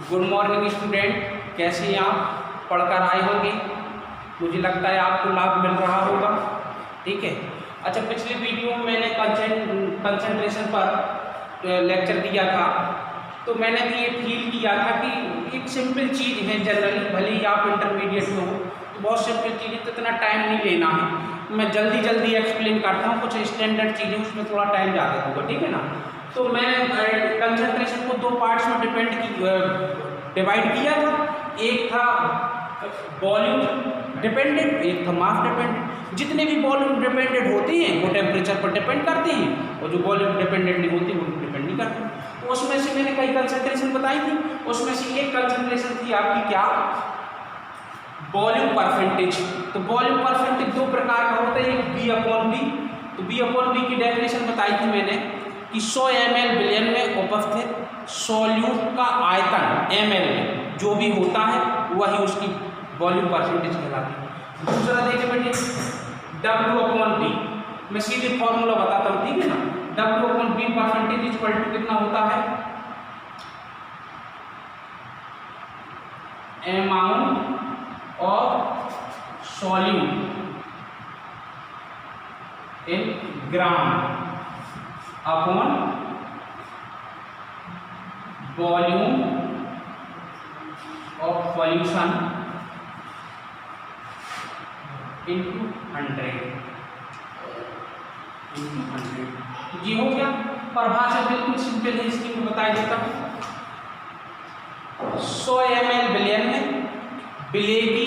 Good morning student, कैसे हैं आप? पढ़कर आए होंगे, मुझे लगता है आपको लाभ मिल रहा होगा। ठीक है। अच्छा, पिछले वीडियो में मैंने कंसंट्रेशन पर लेक्चर दिया था, तो मैंने भी ये फील किया था कि एक सिंपल चीज़ है, जनरली भले ही आप इंटरमीडिएट में हो तो बहुत सिंपल चीज़ है, तो इतना टाइम नहीं लेना है। मैं जल्दी जल्दी एक्सप्लेन करता हूँ, कुछ स्टैंडर्ड चीज़ें उसमें थोड़ा टाइम ज़्यादा होगा। ठीक है ना। तो मैंने कंसंट्रेशन को दो पार्ट्स में डिवाइड किया था। एक था वॉल्यूम डिपेंडेंट, एक था मास डिपेंडेंट। जितने भी वॉल्यूम डिपेंडेंट होते हैं वो टेम्परेचर पर डिपेंड करते हैं, और जो वॉल्यूम डिपेंडेंट नहीं होती वो डिपेंड नहीं करते। तो उसमें से मैंने कई कंसंट्रेशन बताई थी। उसमें से एक कंसंट्रेशन थी आपकी क्या, वॉल्यूम परसेंटेज। तो वॉल्यूम परसेंटेज दो प्रकार का होता है, एक बी अपॉन बी। तो बी अपॉन बी की डेफिनेशन बताई थी मैंने कि 100 ml बिलियन में उपस्थित सॉल्यूट का आयतन ml में जो भी होता है वही उसकी वॉल्यूम परसेंटेज कहलाती है। दूसरा देखिए बेटे, W अपॉन बी। मैं सीधे फॉर्मूला बताता हूँ, ठीक है ना। W upon B percentage equal to कितना होता है, amount of solute in gram upon volume of solution into 100। ये हो गया। परिभाषा बिल्कुल सिंपल है, इसकी मैं बता देता हूँ। 100 ml बिलियन में विलेय की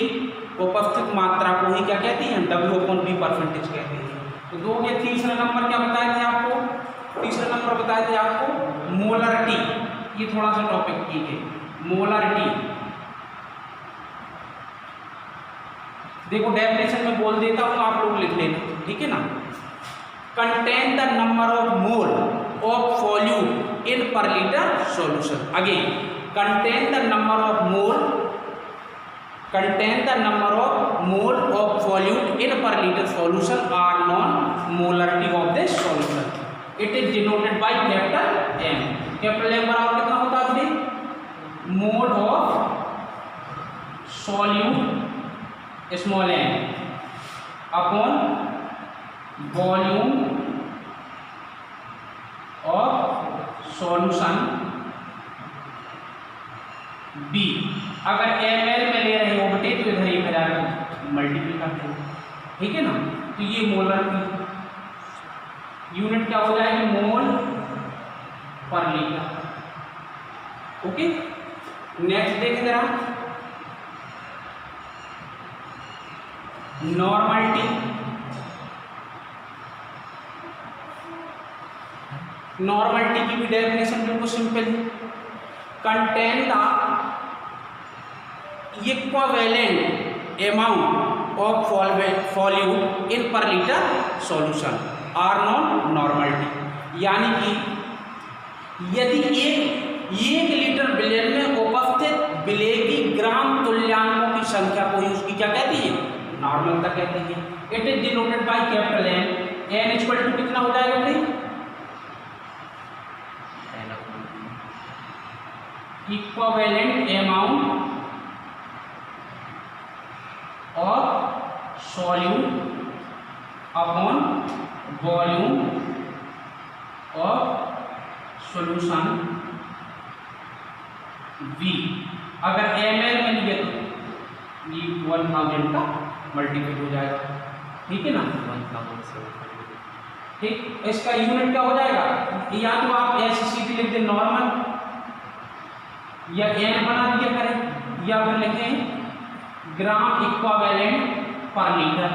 उपस्थित मात्रा को ही क्या कहते हैं, W अपॉन बी परसेंटेज कहते हैं। तो दो के तीसरा नंबर क्या बताए थे आपको, तीसरा नंबर बताए थे आपको मोलरिटी। ये थोड़ा सा टॉपिक ठीक है, मोलरिटी। देखो डेफिनेशन में बोल देता हूँ, आप लोग लिख लेना, ठीक है ना। Contain the number of mole of solute in per litre solution. Again, contain the number of mole, contain the number of mole of solute in per liter solution are known molarity of the solution. It is denoted by capital M. Capital M बराबर कितना होता है अपने, mole of solute small m upon volume of solution B। अगर ml में ले रहे हो बटे तो इधर 1000 मल्टीप्लाई करते हो, ठीक है ना। तो ये मोलर की यूनिट क्या हो जाएगी, मोल पर लीटर। ओके, नेक्स्ट देखें जरा, नॉर्मलिटी। नॉर्मलिटी की भी डेफिनेशन बिल्कुल सिंपल है। Contain the equivalent amount of solute in per litre solution are known normality. यानी कि यदि एक लीटर बिलियन में उपस्थित विलेय की ग्राम तुल्यांकों की संख्या को ही उसकी क्या कहती है, नॉर्मलता कहती है। It is denoted by capital N. N equal to कितना हो जाएगा भाई, equivalent amount of solute upon volume of solution V। अगर ml में लिए तो ये 1000 का मल्टीपल हो जाएगा, ठीक है ना। 1000 ठीक, इसका यूनिट क्या हो जाएगा, या तो आप SCP लिख दें नॉर्मल, या n बना दिया करें, या फिर लिखें ग्राम इक्विवेलेंट पर लीटर।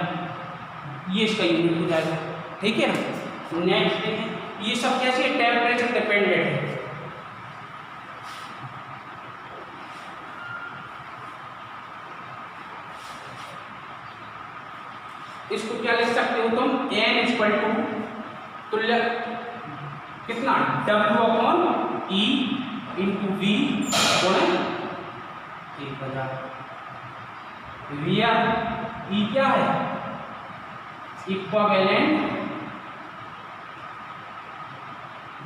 ये इसका यूनिट हो जाएगा, ठीक है ना। नेक्स्ट देखें, ये सब कैसे टेम्परेचर डिपेंडेंट है। इसको क्या लिख सकते हो तुम, n इक्वल टू तुल्य कितना, W upon E into V गुणा 1000। रियल E क्या है, इक्विवेलेंट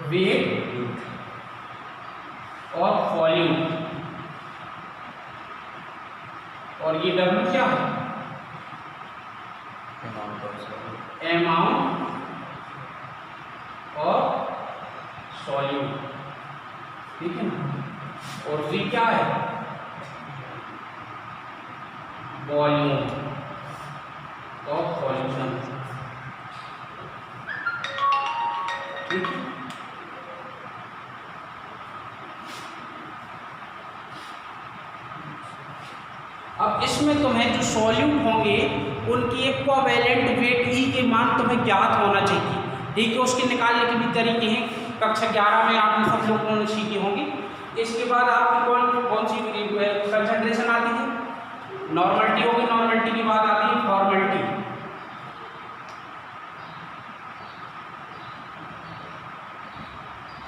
वेट ऑफ वॉल्यूम और ये W क्या है? अमाउंट ऑफ सॉल्यूट, ठीक है ना। और V क्या है? वॉल्यूम ऑफ सॉल्यूशन, ठीक है। अब इसमें तुम्हें जो सॉल्यूट होंगे उनकी इक्विवेलेंट वेट E के मान तुम्हें ज्ञात होना चाहिए, ठीक है। उसके निकालने के भी तरीके हैं, कक्षा 11 में आपने सब लोगों ने सीखे होंगे। इसके बाद आपकी कौन सी कंसंट्रेशन आती है? नॉर्मलिटी होगी, नॉर्मलिटी के बाद आती है फॉर्मेलिटी।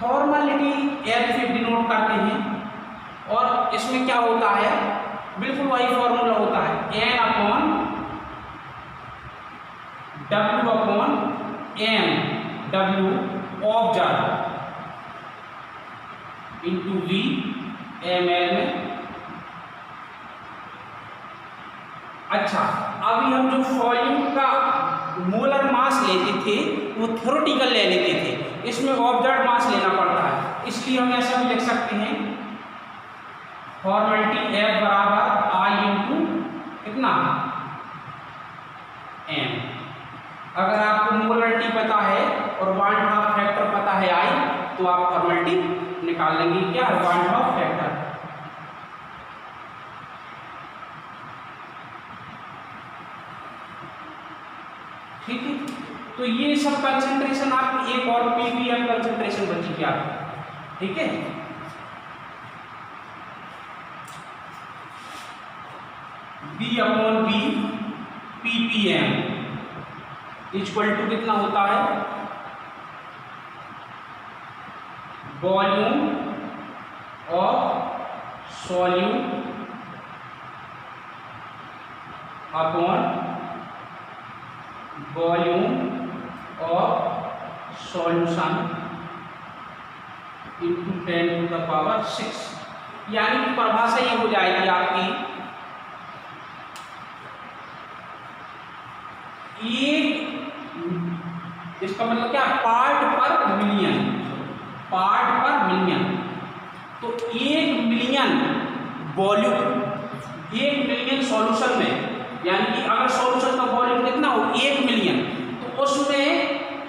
फॉर्मेलिटी L से डिनोट करते हैं और इसमें क्या होता है? बिल्कुल वही फॉर्मूला होता है, N upon W upon M, W observe into V ml में। अच्छा, अभी हम जो सॉल्यूट का मोलर मास लेते थे वो थ्योरेटिकल ले लेते थे, इसमें ऑब्जर्व मास लेना पड़ता है, इसलिए हम ऐसा भी लिख सकते हैं फॉर्मेलिटी F बराबर I इंटू कितना M। अगर आपको मोलरिटी पता है और वन हाफ फैक्टर पता है I, तो आप फॉर्मेलिटी निकाल लेंगे, क्या है? One half factor. ठीक है, तो ये सब कंसंट्रेशन आप एक और ppm कंसंट्रेशन बची क्या, ठीक है। B upon B ppm equal to कितना होता है? Volume of solute upon volume of solution into 10⁶। यानी कि परिभाषा ये हो जाएगी आपकी, इसका मतलब क्या? पार्ट पर मिलियन, पार्ट पर मिलियन। तो 1 मिलियन वॉल्यूम 1 मिलियन सॉल्यूशन में, यानी कि अगर सॉल्यूशन का वॉल्यूम कितना हो 1 मिलियन, तो उसमें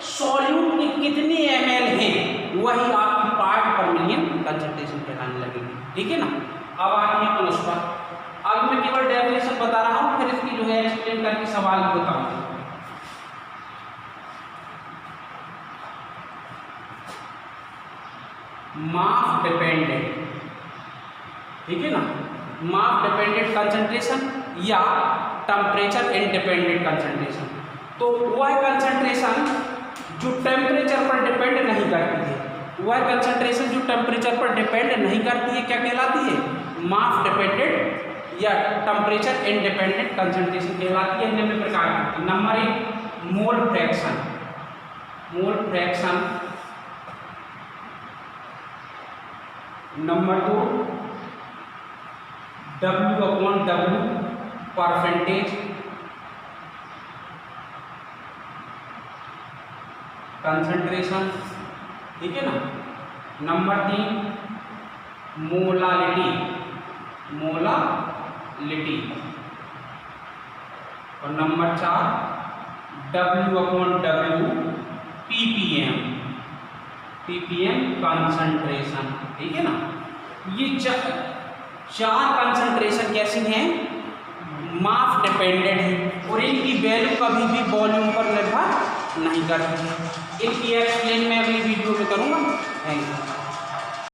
सॉल्यूट के कितने ml हैं वही आपकी पार्ट पर मिलियन कंसंट्रेशन कहलाने लगेगी, ठीक है ना। अब आते हैं उस पर। अब मैं केवल डेफिनेशन बता रहा हूँ, फिर इसकी जो है एक्सप्लेन करके सवाल बताऊँ। मास डिपेंडेंट, ठीक है ना, मास डिपेंडेंट कंसंट्रेशन या टेम्परेचर इंडिपेंडेंट कंसंट्रेशन। तो वह कंसंट्रेशन जो टेम्परेचर पर डिपेंड नहीं करती है, वह कंसंट्रेशन जो टेम्परेचर पर डिपेंड नहीं करती है क्या कहलाती है? मास डिपेंडेंट या टेम्परेचर इंडिपेंडेंट कंसंट्रेशन कहलाती है। निम्न प्रकार की, number 1 mole fraction, mole fraction. Number 2 W upon W percentage concentration, ठीक है ना। Number 3 molality, molality. और number 4 W upon W ppm, ppm concentration, ठीक है ना। ये चार कंसंट्रेशन कैसी हैं? मास डिपेंडेंट है और इनकी वैल्यू कभी भी वॉल्यूम पर निर्भर नहीं करती। इनकी एक्सप्लेन मैं अगली वीडियो में करूँगा। Thank you.